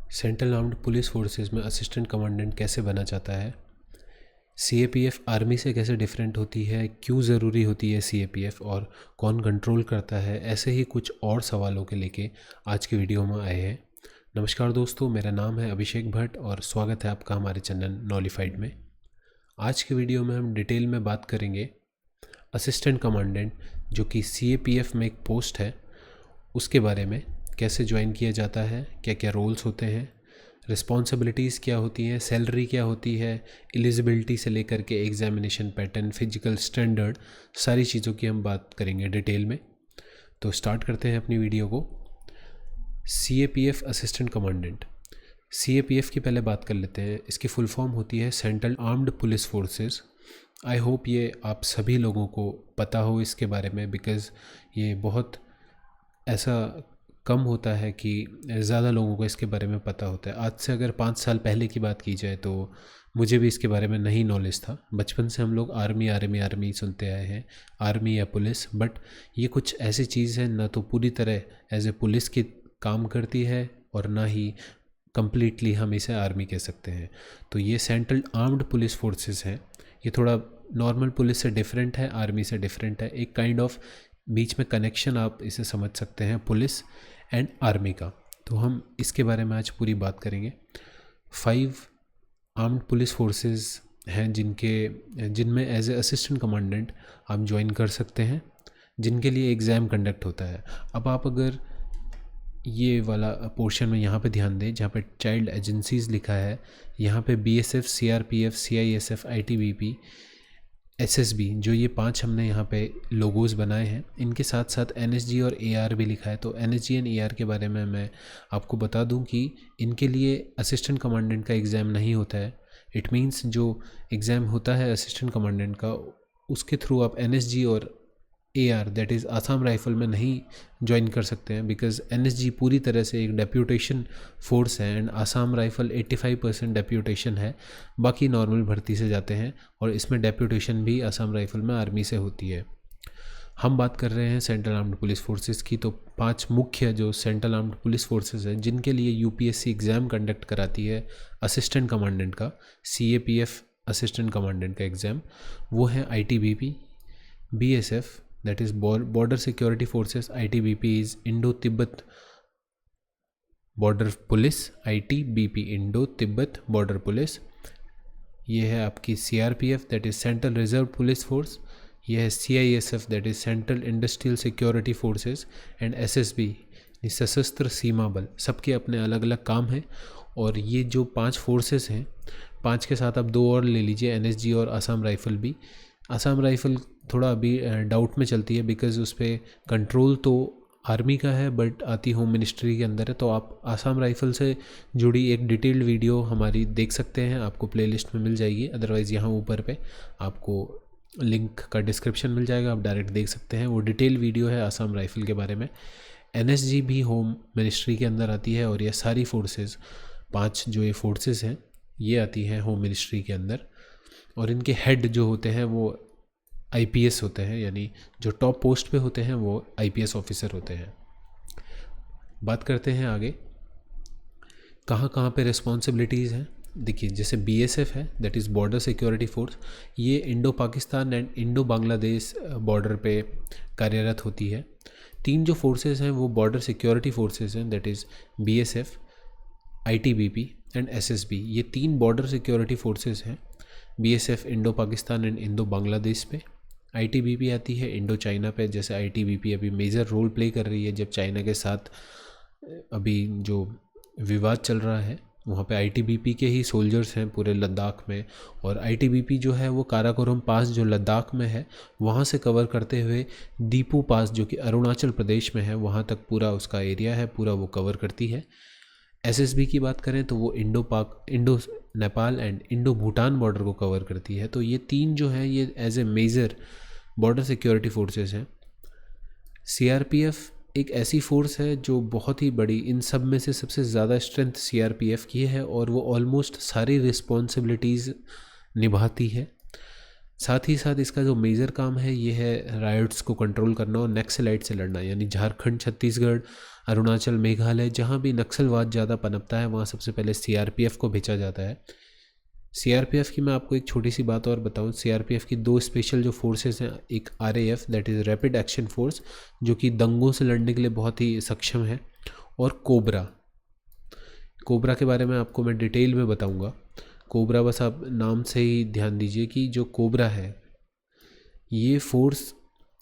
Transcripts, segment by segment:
Central armed police forces में assistant commandant कैसे बना जाता है, सीएपीएफ आर्मी से कैसे डिफरेंट होती है, क्यों ज़रूरी होती है सीएपीएफ और कौन कंट्रोल करता है, ऐसे ही कुछ और सवालों के लेके आज की वीडियो में आए हैं। नमस्कार दोस्तों, मेरा नाम है अभिषेक भट्ट और स्वागत है आपका हमारे चैनल नॉलिफाइड में। आज की वीडियो में हम डिटेल में बात करेंगे असिस्टेंट कमांडेंट जो कि सीएपीएफ में एक पोस्ट है, उसके बारे में। कैसे ज्वाइन किया जाता है, क्या क्या रोल्स होते हैं, रिस्पॉन्सिबिलिटीज़ क्या होती हैं, सैलरी क्या होती है, एलिजिबिलिटी से लेकर के एग्जामिनेशन पैटर्न, फिजिकल स्टैंडर्ड, सारी चीज़ों की हम बात करेंगे डिटेल में। तो स्टार्ट करते हैं अपनी वीडियो को। सीएपीएफ असिस्टेंट कमांडेंट, सीएपीएफ की पहले बात कर लेते हैं। इसकी फुल फॉर्म होती है central armed police forces. I hope ये आप सभी लोगों को पता हो इसके बारे में, बिकॉज़ ये बहुत ऐसा कम होता है कि ज़्यादा लोगों को इसके बारे में पता होता है। आज से अगर 5 साल पहले की बात की जाए तो मुझे भी इसके बारे में नहीं नॉलेज था। बचपन से हम लोग आर्मी आर्मी आर्मी सुनते आए हैं, आर्मी या पुलिस, बट ये कुछ ऐसी चीज़ है ना तो पूरी तरह एज ए पुलिस की काम करती है और ना ही कम्प्लीटली हम इसे आर्मी कह सकते हैं। तो ये सेंट्रल आर्म्ड पुलिस फोर्सेस हैं। ये थोड़ा नॉर्मल पुलिस से डिफरेंट है, आर्मी से डिफरेंट है। एक काइंड ऑफ बीच में कनेक्शन आप इसे समझ सकते हैं पुलिस एंड आर्मी का। तो हम इसके बारे में आज पूरी बात करेंगे। 5 आर्म्ड पुलिस फोर्सेस हैं जिनमें एज ए असिस्टेंट कमांडेंट आप ज्वाइन कर सकते हैं, जिनके लिए एग्ज़ाम कंडक्ट होता है। अब आप अगर ये वाला पोर्शन में यहाँ पे ध्यान दें, जहाँ पे चाइल्ड एजेंसीज़ लिखा है, यहाँ पे BSF, CRPF, CISF, ITBP, SSB, जो ये 5 हमने यहाँ पे लोगोज़ बनाए हैं, इनके साथ साथ एनएसजी और एआर भी लिखा है। तो एनएसजी एंड एआर के बारे में मैं आपको बता दूं कि इनके लिए असिस्टेंट कमांडेंट का एग्ज़ाम नहीं होता है। इट मींस जो एग्ज़ाम होता है असिस्टेंट कमांडेंट का, उसके थ्रू आप एनएसजी और AR, that is Assam rifle में नहीं ज्वाइन कर सकते हैं, बिकॉज़ एनएसजी पूरी तरह से एक डेप्यूटेशन फोर्स है एंड आसाम राइफल 85% डेप्यूटेशन है। बाकी नॉर्मल भर्ती से जाते हैं और इसमें डेप्यूटेशन भी आसाम राइफल में आर्मी से होती है। हम बात कर रहे हैं सेंट्रल आर्म्ड पुलिस फोर्सेस की। तो 5 मुख्य जो सेंट्रल आर्म्ड पुलिस फोर्सेस हैं जिनके लिए यूपीएससी एग्ज़ाम कंडक्ट कराती है असिस्टेंट कमांडेंट का, सीएपीएफ असिस्टेंट कमांडेंट का एग्ज़ाम, वो है ITBP, BSF that is border security forces, ITBP is Indo Tibet border police, ITBP Indo Tibet border police। ये है आपकी CRPF that is Central Reserve Police Force। ये है CISF that is Central Industrial Security Forces and SSB सशस्त्र सीमा बल। सबके अपने अलग अलग काम हैं और ये जो 5 फोर्सेस हैं, 5 के साथ आप 2 और ले लीजिए, एनएसजी और आसाम राइफल भी। आसाम राइफल थोड़ा अभी डाउट में चलती है, बिकॉज़ उस पर कंट्रोल तो आर्मी का है बट आती होम मिनिस्ट्री के अंदर है। तो आप आसाम राइफल से जुड़ी एक डिटेल्ड वीडियो हमारी देख सकते हैं, आपको प्लेलिस्ट में मिल जाएगी। अदरवाइज़ यहाँ ऊपर पे आपको लिंक का डिस्क्रिप्शन मिल जाएगा, आप डायरेक्ट देख सकते हैं। वो डिटेल वीडियो है आसाम राइफल के बारे में। एनएसजी भी होम मिनिस्ट्री के अंदर आती है और ये सारी फोर्सेस, 5 जो ये फोर्सेस हैं, ये आती हैं होम मिनिस्ट्री के अंदर। और इनके हेड जो होते हैं वो आईपीएस होते हैं, यानी जो टॉप पोस्ट पे होते हैं वो आईपीएस ऑफिसर होते हैं। बात करते हैं आगे, कहाँ कहाँ पे रिस्पॉन्सिबिलिटीज़ हैं। देखिए, जैसे बीएसएफ है, that is border security force, ये Indo Pakistan and Indo Bangladesh border पे कार्यरत होती है। 3 जो फोर्सेस हैं वो बॉर्डर सिक्योरिटी फोर्सेस हैं, that is BSF, ITBP and SSB. ये 3 बॉर्डर सिक्योरिटी फोर्सेस हैं। BSF Indo Pakistan and Indo Bangladesh पे, आईटीबीपी आती है इंडो चाइना पे। जैसे आईटीबीपी अभी मेजर रोल प्ले कर रही है, जब चाइना के साथ अभी जो विवाद चल रहा है वहाँ पे आईटीबीपी के ही सोल्जर्स हैं पूरे लद्दाख में। और आईटीबीपी जो है वो काराकोरम पास जो लद्दाख में है वहाँ से कवर करते हुए दीपू पास जो कि अरुणाचल प्रदेश में है, वहाँ तक पूरा उसका एरिया है, पूरा वो कवर करती है। एसएसबी की बात करें तो वो Indo Nepal and Indo Bhutan border को कवर करती है। तो ये 3 जो है ये as a major border security forces हैं। सीआरपीएफ एक ऐसी फोर्स है जो बहुत ही बड़ी, इन सब में से सबसे ज़्यादा स्ट्रेंथ सीआरपीएफ की है और वो ऑलमोस्ट सारी रिस्पॉन्सिबिलिटीज़ निभाती है। साथ ही साथ इसका जो मेजर काम है ये है राइट्स को कंट्रोल करना और नक्सलाइट से लड़ना, यानी झारखंड, छत्तीसगढ़, अरुणाचल, मेघालय, जहाँ भी नक्सलवाद ज़्यादा पनपता है वहाँ सबसे पहले सीआरपीएफ को भेजा जाता है। सीआरपीएफ की मैं आपको एक छोटी सी बात और बताऊं, सीआरपीएफ की दो स्पेशल जो फोर्सेस हैं, एक RAF that is rapid action force जो कि दंगों से लड़ने के लिए बहुत ही सक्षम है, और कोबरा। कोबरा के बारे में आपको मैं डिटेल में बताऊंगा। कोबरा बस आप नाम से ही ध्यान दीजिए कि जो कोबरा है ये फोर्स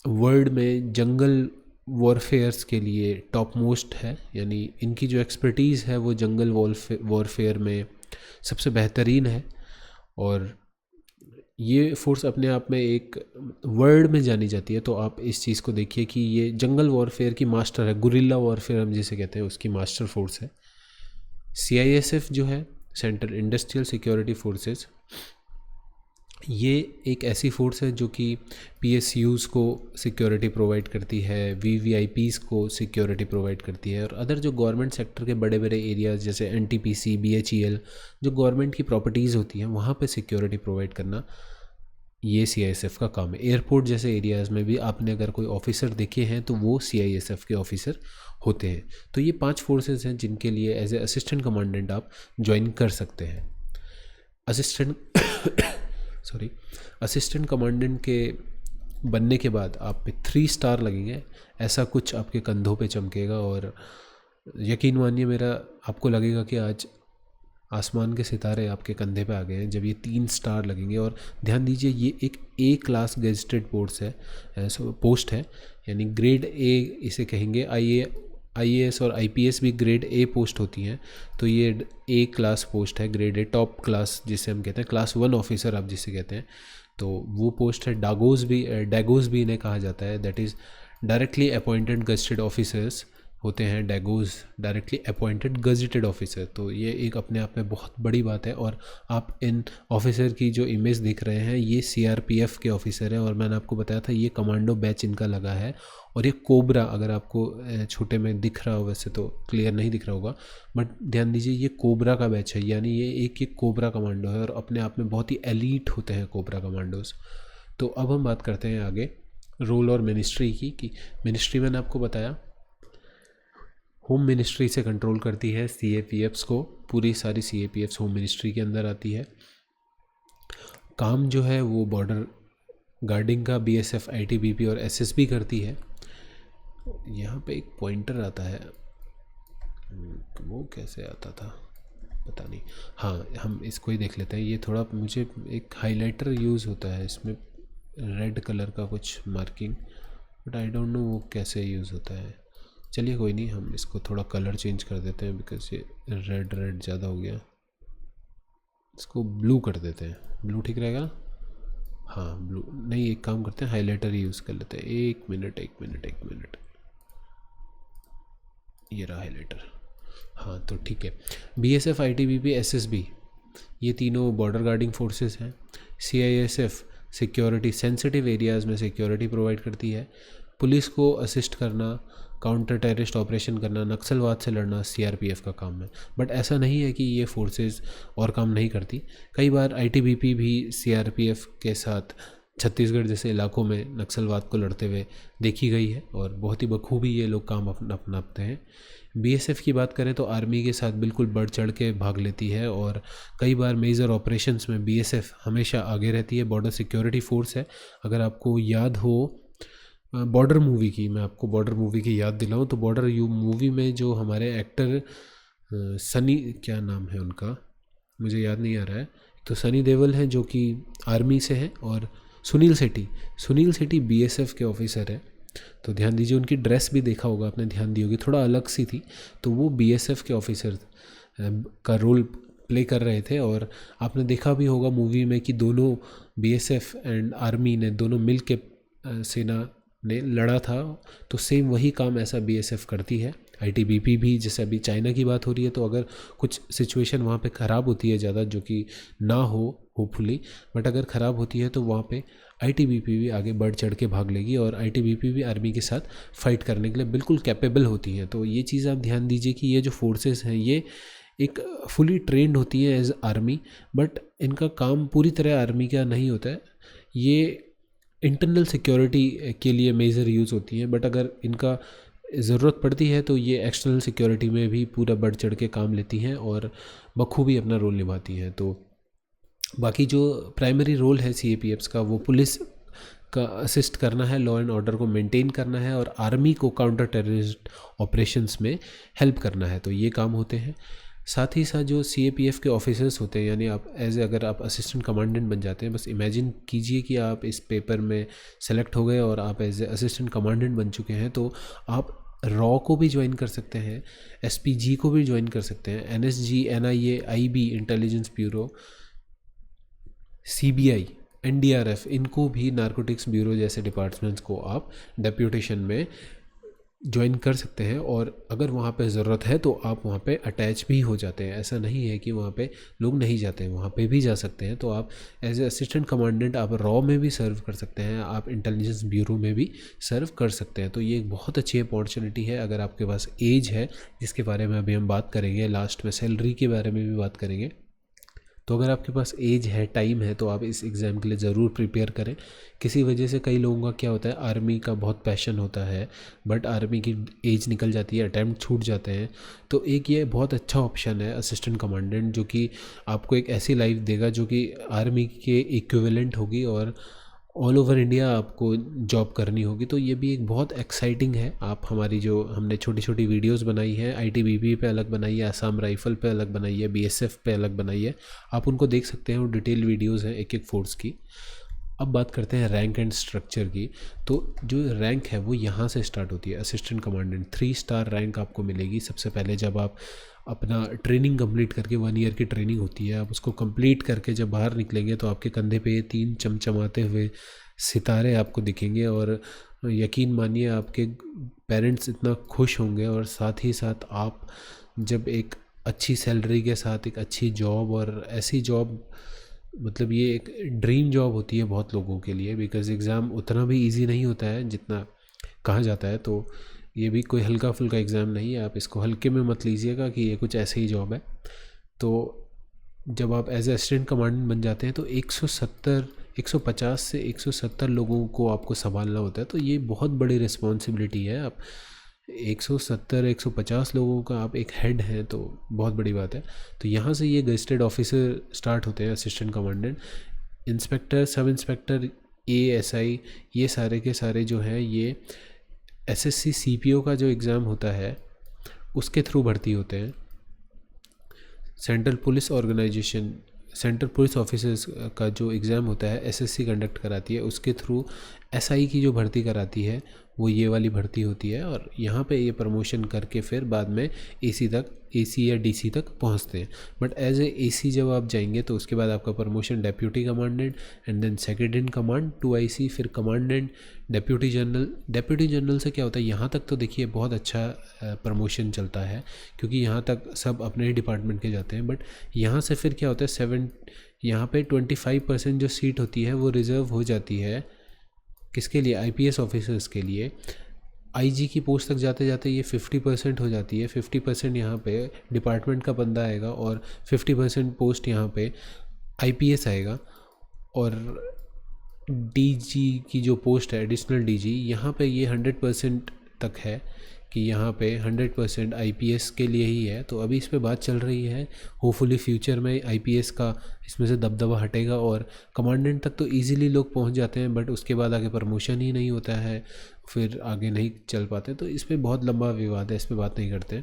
वर्ल्ड में जंगल वॉरफेयर्स के लिए टॉप मोस्ट है, यानी इनकी जो एक्सपर्टीज़ है वो जंगल वॉरफेयर में सबसे बेहतरीन है। और ये फोर्स अपने आप में एक वर्ल्ड में जानी जाती है। तो आप इस चीज़ को देखिए कि ये जंगल वॉरफेयर की मास्टर है, गुरिल्ला वॉरफेयर हम जिसे कहते हैं उसकी मास्टर फोर्स है। सीआईएसएफ जो है, सेंट्रल इंडस्ट्रियल सिक्योरिटी फोर्सेस, ये एक ऐसी फोर्स है जो कि पीएसयूज़ को सिक्योरिटी प्रोवाइड करती है, वीवीआईपीज़ को सिक्योरिटी प्रोवाइड करती है, और अदर जो गवर्नमेंट सेक्टर के बड़े बड़े एरियाज़ जैसे एनटीपीसी, बीएचईएल, जो गवर्नमेंट की प्रॉपर्टीज़ होती हैं वहाँ पे सिक्योरिटी प्रोवाइड करना ये सीआईएसएफ का काम है। एयरपोर्ट जैसे एरियाज़ में भी आपने अगर कोई ऑफिसर देखे हैं तो वो सीआईएसएफ के ऑफिसर होते हैं। तो ये 5 फोर्सेस हैं जिनके लिए एज ए असिस्टेंट कमांडेंट आप ज्वाइन कर सकते हैं। असिस्टेंट कमांडेंट के बनने के बाद आप पे 3 स्टार लगेंगे, ऐसा कुछ आपके कंधों पे चमकेगा, और यकीन मानिए मेरा, आपको लगेगा कि आज आसमान के सितारे आपके कंधे पे आ गए हैं जब ये 3 स्टार लगेंगे। और ध्यान दीजिए ये एक ए क्लास गेजेटेड पोस्ट है, यानी ग्रेड ए इसे कहेंगे। आईएएस और आईपीएस भी ग्रेड ए पोस्ट होती हैं, तो ये ए क्लास पोस्ट है, ग्रेड ए टॉप क्लास जिसे हम कहते हैं, क्लास 1 ऑफिसर आप जिसे कहते हैं, तो वो पोस्ट है। डैगोज भी इन्हें कहा जाता है, that is directly appointed gazetted officers होते हैं डैगोज, डायरेक्टली अपॉइंटेड गजेटेड ऑफिसर। तो ये एक अपने आप में बहुत बड़ी बात है। और आप इन ऑफिसर की जो इमेज देख रहे हैं ये सीआरपीएफ के ऑफिसर हैं, और मैंने आपको बताया था ये कमांडो बैच इनका लगा है। और ये कोबरा, अगर आपको छोटे में दिख रहा हो, वैसे तो क्लियर नहीं दिख रहा होगा, बट ध्यान दीजिए ये कोबरा का बैच है, यानी ये एक कोबरा कमांडो है, और अपने आप में बहुत ही एलीट होते हैं कोबरा कमांडोज। तो अब हम बात करते हैं आगे रोल और मिनिस्ट्री की, कि मिनिस्ट्री मैंने आपको बताया होम मिनिस्ट्री से कंट्रोल करती है सीएपीएफ्स को, पूरी सारी सीएपीएफ्स होम मिनिस्ट्री के अंदर आती है। काम जो है वो बॉर्डर गार्डिंग का बीएसएफ, आईटीबीपी और एसएसबी करती है। यहाँ पे एक पॉइंटर आता है, वो कैसे आता था पता नहीं, हाँ हम इसको ही देख लेते हैं। ये थोड़ा मुझे एक हाइलाइटर यूज़ होता है इसमें, रेड कलर का कुछ marking, but I don't know वो कैसे यूज़ होता है। चलिए कोई नहीं, हम इसको थोड़ा कलर चेंज कर देते हैं, बिकॉज ये रेड ज़्यादा हो गया, इसको ब्लू कर देते हैं। ब्लू ठीक रहेगा? हाँ ब्लू नहीं, एक काम करते हैं हाइलाइटर यूज़ कर लेते हैं। एक मिनट, ये रहा हाइलाइटर। हाँ तो ठीक है, बीएसएफ, आईटीबीपी, एसएसबी ये तीनों बॉर्डर गार्डिंग फोर्सेस हैं। सीआईएसएफ सिक्योरिटी सेंसिटिव एरियाज़ में सिक्योरिटी प्रोवाइड करती है। पुलिस को असिस्ट करना, काउंटर टेररिस्ट ऑपरेशन करना, नक्सलवाद से लड़ना सीआरपीएफ का काम है। बट ऐसा नहीं है कि ये फोर्सेस और काम नहीं करती। कई बार आईटीबीपी भी सीआरपीएफ के साथ छत्तीसगढ़ जैसे इलाकों में नक्सलवाद को लड़ते हुए देखी गई है, और बहुत ही बखूबी ये लोग काम अपनाते हैं। बीएसएफ की बात करें तो आर्मी के साथ बिल्कुल बढ़ चढ़ के भाग लेती है, और कई बार मेजर ऑपरेशंस में बीएसएफ हमेशा आगे रहती है। बॉर्डर सिक्योरिटी फोर्स है। अगर आपको याद हो बॉर्डर मूवी की, मैं आपको बॉर्डर मूवी की याद दिलाऊं तो बॉर्डर मूवी में जो हमारे एक्टर सनी, क्या नाम है उनका मुझे याद नहीं आ रहा है, तो सनी देओल हैं जो कि आर्मी से हैं, और सुनील शेट्टी बीएसएफ के ऑफिसर हैं। तो ध्यान दीजिए, उनकी ड्रेस भी देखा होगा आपने, ध्यान दी होगी, थोड़ा अलग सी थी। तो वो बीएसएफ के ऑफिसर का रोल प्ले कर रहे थे, और आपने देखा भी होगा मूवी में कि दोनों बीएसएफ एंड आर्मी ने दोनों मिल के सेना ने लड़ा था। तो सेम वही काम ऐसा बीएसएफ करती है। आईटीबीपी भी, जैसे अभी चाइना की बात हो रही है, तो अगर कुछ सिचुएशन वहाँ पे ख़राब होती है ज़्यादा, जो कि ना हो होपफुली, बट अगर ख़राब होती है तो वहाँ पे आईटीबीपी भी आगे बढ़ चढ़ के भाग लेगी, और आईटीबीपी भी आर्मी के साथ फाइट करने के लिए बिल्कुल कैपेबल होती हैं। तो ये चीज़ आप ध्यान दीजिए कि ये जो फोर्सेस हैं ये एक फुली ट्रेंड होती है एज आर्मी, बट इनका काम पूरी तरह आर्मी का नहीं होता है। ये इंटरनल सिक्योरिटी के लिए मेजर यूज़ होती हैं, बट अगर इनका ज़रूरत पड़ती है तो ये एक्सटर्नल सिक्योरिटी में भी पूरा बढ़ चढ़ के काम लेती हैं और बखूबी अपना रोल निभाती हैं। तो बाकी जो प्राइमरी रोल है CAPFs का, वो पुलिस का असिस्ट करना है, लॉ एंड ऑर्डर को मेंटेन करना है और आर्मी को काउंटर टेररिस्ट ऑपरेशंस में हेल्प करना है। तो ये काम होते हैं। साथ ही साथ जो CAPF के ऑफिसर्स होते हैं, यानी आप अगर आप असिस्टेंट कमांडेंट बन जाते हैं, बस इमेजिन कीजिए कि आप इस पेपर में सेलेक्ट हो गए और आप असिस्टेंट कमांडेंट बन चुके हैं, तो आप रॉ को भी ज्वाइन कर सकते हैं, SPG को भी ज्वाइन कर सकते हैं, NSG, NIA, IB, intelligence bureau, CBI, NDRF, इनको भी, नारकोटिक्स ब्यूरो जैसे डिपार्टमेंट्स को आप डेप्यूटेशन में ज्वाइन कर सकते हैं। और अगर वहाँ पे ज़रूरत है तो आप वहाँ पे अटैच भी हो जाते हैं। ऐसा नहीं है कि वहाँ पे लोग नहीं जाते हैं, वहाँ पे भी जा सकते हैं। तो आप एज ए असिस्टेंट कमांडेंट आप रॉ में भी सर्व कर सकते हैं, आप इंटेलिजेंस ब्यूरो में भी सर्व कर सकते हैं। तो ये एक बहुत अच्छी अपॉर्चुनिटी है अगर आपके पास एज है, जिसके बारे में अभी हम बात करेंगे। लास्ट में सैलरी के बारे में भी बात करेंगे। तो अगर आपके पास एज है, टाइम है, तो आप इस एग्ज़ाम के लिए ज़रूर प्रिपेयर करें। किसी वजह से कई लोगों का क्या होता है, आर्मी का बहुत पैशन होता है बट आर्मी की एज निकल जाती है, अटैम्प्ट छूट जाते हैं। तो एक ये बहुत अच्छा ऑप्शन है असिस्टेंट कमांडेंट, जो कि आपको एक ऐसी लाइफ देगा जो कि आर्मी के इक्विवेलेंट होगी और ऑल ओवर इंडिया आपको जॉब करनी होगी। तो ये भी एक बहुत एक्साइटिंग है। आप हमारी जो हमने छोटी छोटी वीडियोस बनाई हैं, ITBP पे अलग बनाई है, आसाम राइफ़ल पे अलग बनाई है, BSF पे अलग बनाई है, आप उनको देख सकते हैं। वो डिटेल वीडियोस हैं एक एक फोर्स की। अब बात करते हैं रैंक एंड स्ट्रक्चर की। तो जो रैंक है वो यहाँ से स्टार्ट होती है। असिस्टेंट कमांडेंट 3 स्टार रैंक आपको मिलेगी सबसे पहले जब आप अपना ट्रेनिंग कंप्लीट करके, 1 ईयर की ट्रेनिंग होती है, आप उसको कंप्लीट करके जब बाहर निकलेंगे तो आपके कंधे पे 3 चमचमाते हुए सितारे आपको दिखेंगे और यकीन मानिए आपके पेरेंट्स इतना खुश होंगे। और साथ ही साथ आप जब एक अच्छी सैलरी के साथ एक अच्छी जॉब, और ऐसी जॉब मतलब ये एक ड्रीम जॉब होती है बहुत लोगों के लिए, बिकॉज़ एग्ज़ाम उतना भी इजी नहीं होता है जितना कहा जाता है। तो ये भी कोई हल्का फुल्का एग्ज़ाम नहीं है, आप इसको हल्के में मत लीजिएगा कि ये कुछ ऐसे ही जॉब है। तो जब आप एज ए असिस्टेंट कमांडेंट बन जाते हैं तो 150 से 170 लोगों को आपको संभालना होता है। तो ये बहुत बड़ी रिस्पॉन्सिबिलिटी है। आप 170-150 लोगों का आप एक हेड हैं, तो बहुत बड़ी बात है। तो यहाँ से ये गेस्टेड ऑफिसर स्टार्ट होते हैं, assistant commandant, inspector, sub inspector, ASI, ये सारे के सारे जो हैं ये SSC CPO का जो एग्ज़ाम होता है उसके थ्रू भर्ती होते हैं। Central police organisation, central police officers का जो एग्ज़ाम होता है SSC कंडक्ट कराती है, उसके थ्रू SI की जो भर्ती कराती है वो ये वाली भर्ती होती है। और यहाँ पे ये प्रमोशन करके फिर बाद में AC या DC तक पहुँचते हैं। बट एज ए AC जब आप जाएंगे तो उसके बाद आपका promotion deputy commandant and then second in command 2IC, फिर commandant, deputy general. Deputy general से क्या होता है, यहाँ तक तो देखिए बहुत अच्छा प्रमोशन चलता है क्योंकि यहाँ तक सब अपने ही डिपार्टमेंट के जाते हैं। बट यहाँ से फिर क्या होता है, यहाँ पे 25% जो सीट होती है वो रिज़र्व हो जाती है किसके लिए, IPS ऑफिसर्स के लिए। IG की पोस्ट तक जाते जाते ये 50% हो जाती है। 50% यहाँ पे डिपार्टमेंट का बंदा आएगा और 50% पोस्ट यहाँ पे IPS आएगा। और DG की जो पोस्ट है, एडिशनल DG, यहाँ पे ये 100% तक है कि यहाँ पे 100% IPS के लिए ही है। तो अभी इस पे बात चल रही है, होपफुली फ्यूचर में IPS का इसमें से दबदबा हटेगा और कमांडेंट तक तो इजीली लोग पहुँच जाते हैं, बट उसके बाद आगे प्रमोशन ही नहीं होता है, फिर आगे नहीं चल पाते। तो इस पर बहुत लंबा विवाद है, इस पर बात नहीं करते।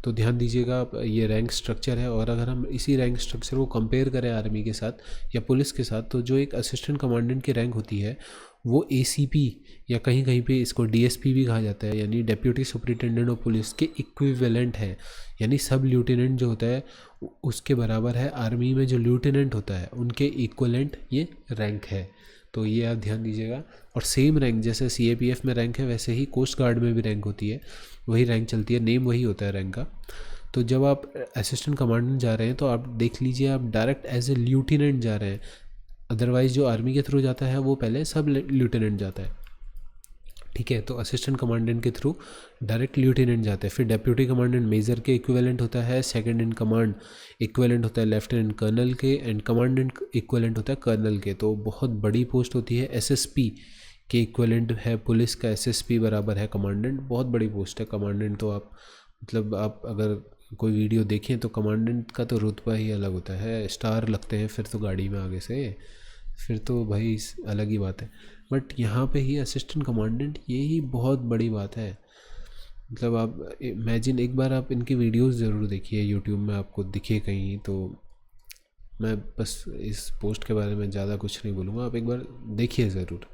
तो ध्यान दीजिएगा आप, ये रैंक स्ट्रक्चर है। और अगर हम इसी रैंक स्ट्रक्चर को कंपेयर करें आर्मी के साथ या पुलिस के साथ, तो जो एक असिस्टेंट कमांडेंट की रैंक होती है वो ACP या कहीं कहीं पे इसको DSP भी कहा जाता है, यानी डेप्यूटी सुपरिटेंडेंट ऑफ पुलिस के इक्विवेलेंट है। यानी सब ल्यूटेनेंट जो होता है उसके बराबर है। आर्मी में जो ल्यूटेनेंट होता है उनके इक्वलेंट ये रैंक है। तो ये आप ध्यान दीजिएगा। और सेम रैंक जैसे CAPF में रैंक है वैसे ही कोस्ट गार्ड में भी रैंक होती है, वही रैंक चलती है, नेम वही होता है रैंक का। तो जब आप असिस्टेंट कमांडेंट जा रहे हैं तो आप देख लीजिए आप डायरेक्ट एज ए ल्यूटेनेंट जा रहे हैं। अदरवाइज़ जो आर्मी के थ्रू जाता है वो पहले सब ल्यूटेनेंट जाता है। ठीक है। तो असिस्टेंट कमांडेंट के थ्रू डायरेक्ट लेफ्टिनेंट जाते हैं, फिर डेप्यूटी कमांडेंट मेजर के इक्विवेलेंट होता है, सेकंड इन कमांड इक्विवेलेंट होता है लेफ्टिनेंट कर्नल के, एंड कमांडेंट इक्विवेलेंट होता है कर्नल के। तो बहुत बड़ी पोस्ट होती है। एसएसपी के इक्विवेलेंट है पुलिस का, एसएसपी बराबर है कमांडेंट, बहुत बड़ी पोस्ट है कमांडेंट। तो आप मतलब आप अगर कोई वीडियो देखें तो कमांडेंट का तो रुतबा ही अलग होता है, स्टार लगते हैं फिर तो गाड़ी में आगे से, फिर तो भाई अलग ही बात है। बट यहाँ पे ही असिस्टेंट कमांडेंट, ये ही बहुत बड़ी बात है। मतलब आप इमेजिन, एक बार आप इनकी वीडियोस ज़रूर देखिए यूट्यूब में, आपको दिखे कहीं। तो मैं बस इस पोस्ट के बारे में ज़्यादा कुछ नहीं बोलूँगा, आप एक बार देखिए ज़रूर।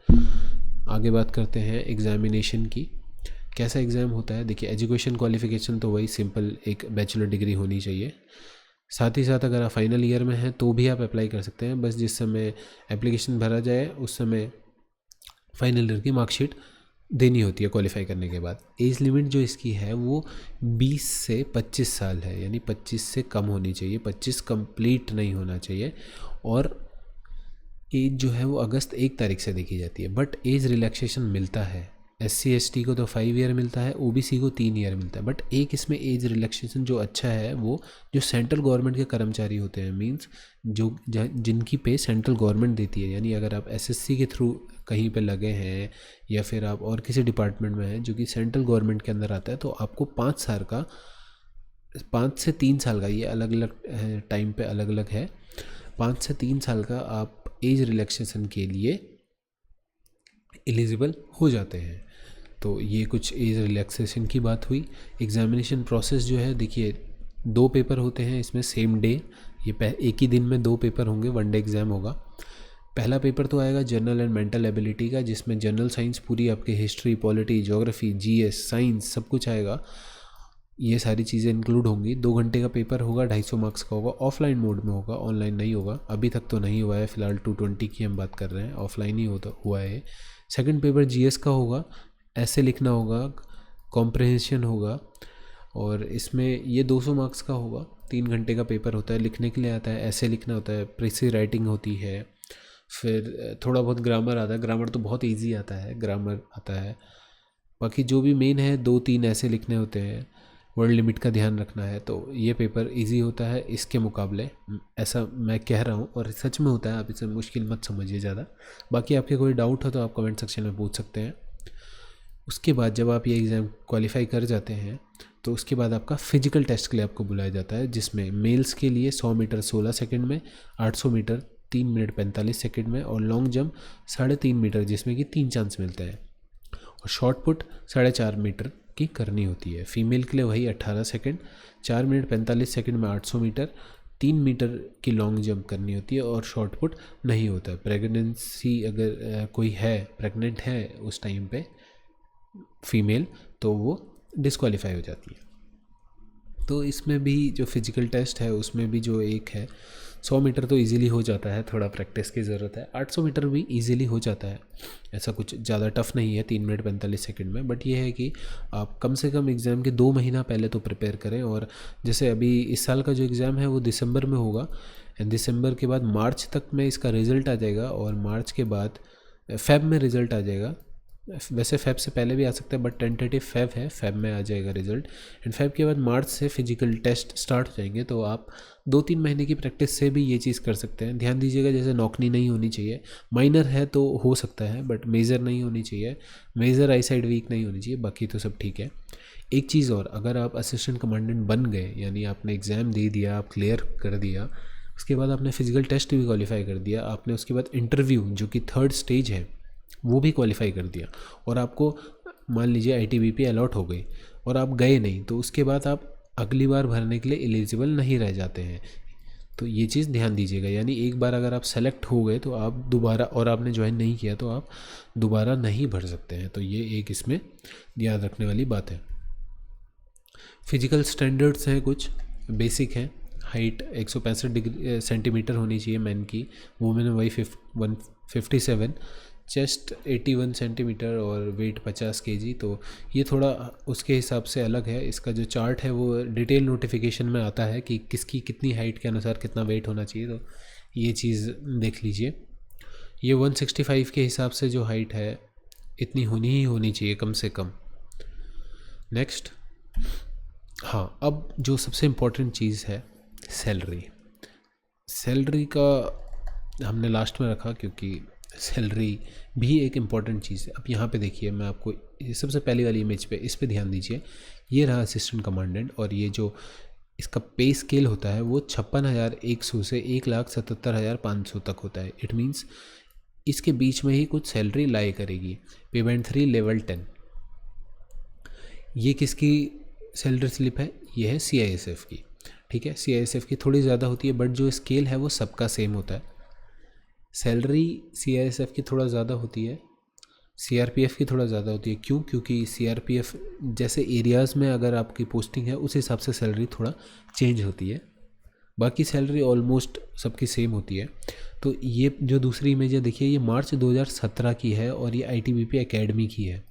आगे बात करते हैं एग्ज़ामिनेशन की। कैसा एग्ज़ाम होता है, देखिए एजुकेशन क्वालिफ़िकेशन तो वही सिंपल एक बैचलर डिग्री होनी चाहिए। साथ ही साथ अगर आप फाइनल ईयर में हैं तो भी आप अप्लाई कर सकते हैं, बस जिस समय एप्लीकेशन भरा जाए उस समय फाइनल ईयर की मार्कशीट देनी होती है क्वालिफाई करने के बाद। एज लिमिट जो इसकी है वो 20 से 25 साल है, यानी 25 से कम होनी चाहिए, 25 कंप्लीट नहीं होना चाहिए। और एज जो है वो अगस्त 1 तारीख से देखी जाती है। बट एज रिलैक्सेशन मिलता है, SC ST को तो 5 ईयर मिलता है, OBC को 3 ईयर मिलता है। बट एक इसमें एज रिलैक्सेशन जो अच्छा है वो जो सेंट्रल गवर्नमेंट के कर्मचारी होते हैं, मींस जो जिनकी पे सेंट्रल गवर्नमेंट देती है, यानी अगर आप SSC के थ्रू कहीं पे लगे हैं या फिर आप और किसी डिपार्टमेंट में हैं जो कि सेंट्रल गवर्नमेंट के अंदर आता है, तो आपको 5 से 3 साल का, ये अलग अलग टाइम पे अलग अलग है, 5 से 3 साल का आप एज रिलैक्सेशन के लिए एलिजिबल हो जाते हैं। तो ये कुछ एज रिलैक्सेशन की बात हुई। एग्ज़ामिनेशन प्रोसेस जो है, देखिए 2 पेपर होते हैं इसमें सेम डे, ये एक ही दिन में 2 पेपर होंगे, 1 डे एग्ज़ाम होगा। पहला पेपर तो आएगा जनरल एंड मेंटल एबिलिटी का, जिसमें जनरल साइंस पूरी आपकी history, polity, geography, GS, science सब कुछ आएगा, ये सारी चीज़ें इंक्लूड होंगी। 2 घंटे का पेपर होगा, 250 मार्क्स का होगा, ऑफलाइन मोड में होगा, ऑनलाइन नहीं होगा, अभी तक तो नहीं हुआ है, फ़िलहाल 220 की हम बात कर रहे हैं, ऑफलाइन ही हुआ है। सेकंड पेपर GS का होगा, ऐसे लिखना होगा, कॉम्प्रहेंशन होगा, और इसमें ये 200 मार्क्स का होगा। 3 घंटे का पेपर होता है, लिखने के लिए आता है, ऐसे लिखना होता है, प्रेसिज राइटिंग होती है, फिर थोड़ा बहुत ग्रामर आता है, ग्रामर तो बहुत इजी आता है, ग्रामर आता है। बाकी जो भी मेन है 2-3 ऐसे लिखने होते हैं, वर्ड लिमिट का ध्यान रखना है। तो ये पेपर इजी होता है इसके मुकाबले, ऐसा मैं कह रहा हूँ और सच में होता है, आप इसे मुश्किल मत समझिए ज़्यादा। बाकी आपके कोई डाउट हो तो आप कमेंट सेक्शन में पूछ सकते हैं। उसके बाद जब आप ये एग्ज़ाम क्वालिफाई कर जाते हैं तो उसके बाद आपका फिजिकल टेस्ट के लिए आपको बुलाया जाता है, जिसमें मेल्स के लिए 100 मीटर 16 सेकंड में, 800 मीटर 3 मिनट 45 सेकंड में, और लॉन्ग जंप 3.5 मीटर जिसमें कि 3 चांस मिलते हैं, और शॉर्ट पुट 4.5 मीटर की करनी होती है। फीमेल के लिए वही 18 सेकंड, 4 मिनट 45 सेकंड में 800 मीटर, 3 मीटर की लॉन्ग जंप करनी होती है, और शॉर्ट पुट नहीं होता है। प्रेगनेंसी अगर कोई है, प्रेग्नेंट है उस टाइम पे फीमेल, तो वो डिस्क्वालीफाई हो जाती है। तो इसमें भी जो फिजिकल टेस्ट है उसमें भी जो एक है, 100 मीटर तो इजीली हो जाता है, थोड़ा प्रैक्टिस की ज़रूरत है। 800 मीटर भी इजीली हो जाता है, ऐसा कुछ ज़्यादा टफ नहीं है 3 मिनट 45 सेकंड में। बट ये है कि आप कम से कम एग्ज़ाम के 2 महीना पहले तो प्रिपेयर करें। और जैसे अभी इस साल का जो एग्ज़ाम है वो दिसंबर में होगा, एंड दिसंबर के बाद मार्च तक में इसका रिज़ल्ट आ जाएगा, और मार्च के बाद फेब में रिज़ल्ट आ जाएगा। वैसे फेब से पहले भी आ सकता है, बट टेंटेटिव फेब है, फेब में आ जाएगा रिज़ल्ट। एंड फेब के बाद मार्च से फिजिकल टेस्ट स्टार्ट हो जाएंगे, तो आप 2-3 महीने की प्रैक्टिस से भी ये चीज़ कर सकते हैं। ध्यान दीजिएगा, जैसे नॉकनी नहीं होनी चाहिए, माइनर है तो हो सकता है, बट मेजर नहीं होनी चाहिए, मेजर आई साइड वीक नहीं होनी चाहिए, बाकी तो सब ठीक है। एक चीज़ और, अगर आप असिस्टेंट कमांडेंट बन गए, यानी आपने एग्ज़ाम दे दिया, आप क्लियर कर दिया, उसके बाद आपने फिजिकल टेस्ट भी क्वालिफाई कर दिया, आपने उसके बाद इंटरव्यू जो कि 3rd स्टेज है वो भी क्वालिफाई कर दिया, और आपको मान लीजिए ITBP अलॉट हो गई और आप गए नहीं, तो उसके बाद आप अगली बार भरने के लिए एलिजिबल नहीं रह जाते हैं। तो ये चीज़ ध्यान दीजिएगा, यानी एक बार अगर आप सेलेक्ट हो गए तो आप दोबारा, और आपने ज्वाइन नहीं किया तो आप दोबारा नहीं भर सकते हैं। तो ये एक इसमें याद रखने वाली बात है। फिजिकल स्टैंडर्ड्स हैं, कुछ बेसिक हैं। हाइट 165 सेंटीमीटर होनी चाहिए मैन की, वुमेन वही 157, चेस्ट 81 सेंटीमीटर और वेट 50 kg। तो ये थोड़ा उसके हिसाब से अलग है। इसका जो चार्ट है वो डिटेल नोटिफिकेशन में आता है कि किसकी कितनी हाइट के अनुसार कितना वेट होना चाहिए, तो ये चीज़ देख लीजिए। ये 165 के हिसाब से जो हाइट है इतनी होनी ही होनी चाहिए कम से कम। नेक्स्ट, हाँ, अब जो सबसे इम्पोर्टेंट चीज़ है सैलरी। सैलरी का हमने लास्ट में रखा क्योंकि सैलरी भी एक इम्पॉर्टेंट चीज़ है। अब यहाँ पे देखिए, मैं आपको ये सबसे पहली वाली इमेज पे इस पे ध्यान दीजिए। ये रहा असिस्टेंट कमांडेंट, और ये जो इसका पे स्केल होता है वो 56,100 से 1,77,500 तक होता है। इट मीन्स इसके बीच में ही कुछ सैलरी लाई करेगी। पे बैंड 3 लेवल 10। ये किसकी सैलरी स्लिप है? ये है CISF की। ठीक है, CISF की थोड़ी ज़्यादा होती है, बट जो स्केल है वो सबका सेम होता है। सैलरी CISF की थोड़ा ज़्यादा होती है, CRPF की थोड़ा ज़्यादा होती है। क्यों? क्योंकि CRPF जैसे एरियाज़ में अगर आपकी पोस्टिंग है उस हिसाब से सैलरी थोड़ा चेंज होती है, बाकी सैलरी ऑलमोस्ट सबकी सेम होती है। तो ये जो दूसरी इमेज है देखिए, ये मार्च 2017 की है और ये ITBP एकेडमी की है।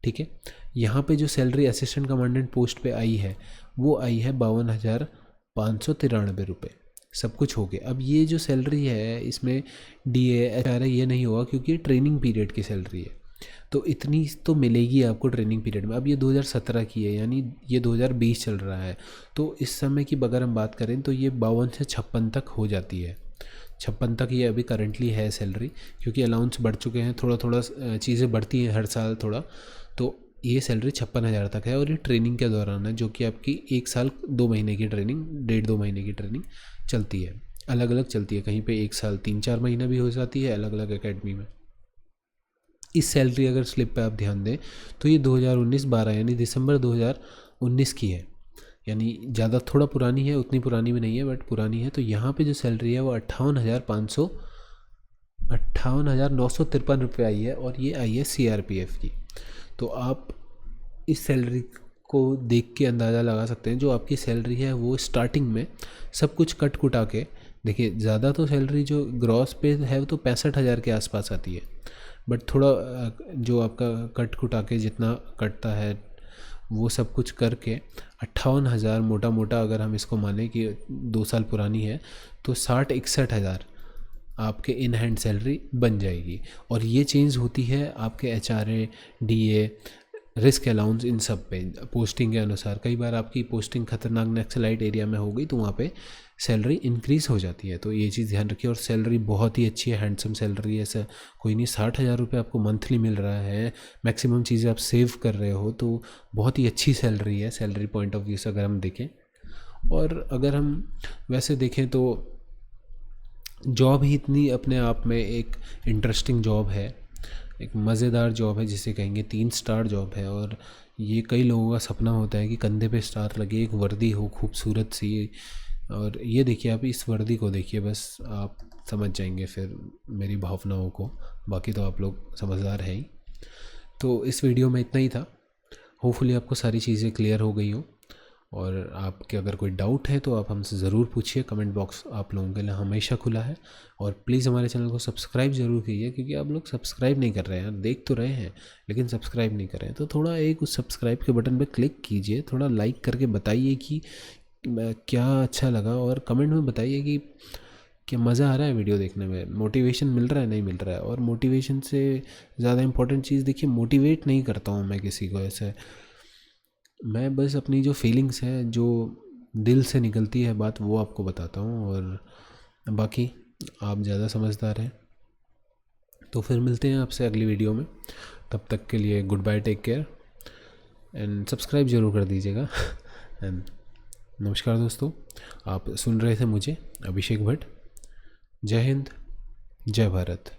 ठीक है, यहाँ पे जो सैलरी असिस्टेंट कमांडेंट पोस्ट पे आई है वो आई है 52,593 रुपये। सब कुछ हो गया। अब ये जो सैलरी है इसमें DA HRA ये नहीं होगा क्योंकि ये ट्रेनिंग पीरियड की सैलरी है, तो इतनी तो मिलेगी आपको ट्रेनिंग पीरियड में। अब ये 2017 की है, यानी ये 2020 चल रहा है, तो इस समय की अगर हम बात करें तो ये 52 से 56 तक हो जाती है। 56 तक ये अभी करंटली है सैलरी, क्योंकि अलाउंस बढ़ चुके हैं, थोड़ा थोड़ा चीज़ें बढ़ती हैं हर साल थोड़ा। तो ये सैलरी 56,000 तक है, और ये ट्रेनिंग के दौरान है, जो कि आपकी 1 साल 2 महीने की ट्रेनिंग, 1.5-2 महीने की ट्रेनिंग चलती है। अलग अलग चलती है, कहीं पे 1 साल 3-4 महीना भी हो जाती है अलग अलग एकेडमी में। इस सैलरी अगर स्लिप पे आप ध्यान दें तो ये 2019-12 यानी दिसंबर 2019 की है, यानी ज़्यादा थोड़ा पुरानी है, उतनी पुरानी भी नहीं है बट पुरानी है। तो यहाँ पे जो सैलरी है वो 58,953 रुपये आई है, और ये आई है CRPF की। तो आप इस सैलरी को देख के अंदाज़ा लगा सकते हैं जो आपकी सैलरी है वो स्टार्टिंग में सब कुछ कट कुटा के, देखिए ज़्यादा तो सैलरी जो ग्रॉस पे है वो तो 65,000 के आसपास आती है, बट थोड़ा जो आपका कट कुटा के जितना कटता है वो सब कुछ करके 58,000 मोटा मोटा अगर हम इसको माने कि 2 साल पुरानी है, तो 60-61 हज़ार आपके इन हैंड सैलरी बन जाएगी। और ये चेंज होती है आपके HRA, DA, रिस्क अलाउंस, इन सब पे पोस्टिंग के अनुसार। कई बार आपकी पोस्टिंग खतरनाक नक्सलाइट एरिया में हो गई तो वहाँ पे सैलरी इंक्रीज़ हो जाती है, तो ये चीज़ ध्यान रखिए। और सैलरी बहुत ही अच्छी है, हैंडसम सैलरी है, ऐसा कोई नहीं। 60,000 रुपये आपको मंथली मिल रहा है, मैक्सिमम चीज़ें आप सेव कर रहे हो, तो बहुत ही अच्छी सैलरी है सैलरी पॉइंट ऑफ व्यू से अगर हम देखें। और अगर हम वैसे देखें तो जॉब ही इतनी अपने आप में एक इंटरेस्टिंग जॉब है, एक मज़ेदार जॉब है जिसे कहेंगे 3 स्टार जॉब है। और ये कई लोगों का सपना होता है कि कंधे पे स्टार लगे, एक वर्दी हो खूबसूरत सी। और ये देखिए, आप इस वर्दी को देखिए, बस आप समझ जाएंगे फिर मेरी भावनाओं को। बाकी तो आप लोग समझदार हैं ही। तो इस वीडियो में इतना ही था। होपफुली आपको सारी चीज़ें क्लियर हो गई हों, और आपके अगर कोई डाउट है तो आप हमसे ज़रूर पूछिए। कमेंट बॉक्स आप लोगों के लिए हमेशा खुला है। और प्लीज़ हमारे चैनल को सब्सक्राइब ज़रूर कीजिए, क्योंकि आप लोग सब्सक्राइब नहीं कर रहे हैं, देख तो रहे हैं लेकिन सब्सक्राइब नहीं कर रहे हैं। तो थोड़ा एक उस सब्सक्राइब के बटन पर क्लिक कीजिए, थोड़ा लाइक करके बताइए कि क्या अच्छा लगा, और कमेंट में बताइए कि क्या मज़ा आ रहा है वीडियो देखने में, मोटिवेशन मिल रहा है नहीं मिल रहा है। और मोटिवेशन से ज़्यादा इम्पोर्टेंट चीज़ देखिए, मोटिवेट नहीं करता हूँ मैं किसी को ऐसे, मैं बस अपनी जो फीलिंग्स हैं, जो दिल से निकलती है बात, वो आपको बताता हूँ। और बाकी आप ज़्यादा समझदार हैं। तो फिर मिलते हैं आपसे अगली वीडियो में, तब तक के लिए good bye, take care, and subscribe ज़रूर कर दीजिएगा। एंड नमस्कार दोस्तों, आप सुन रहे थे मुझे, अभिषेक भट्ट। जय हिंद, जय भारत।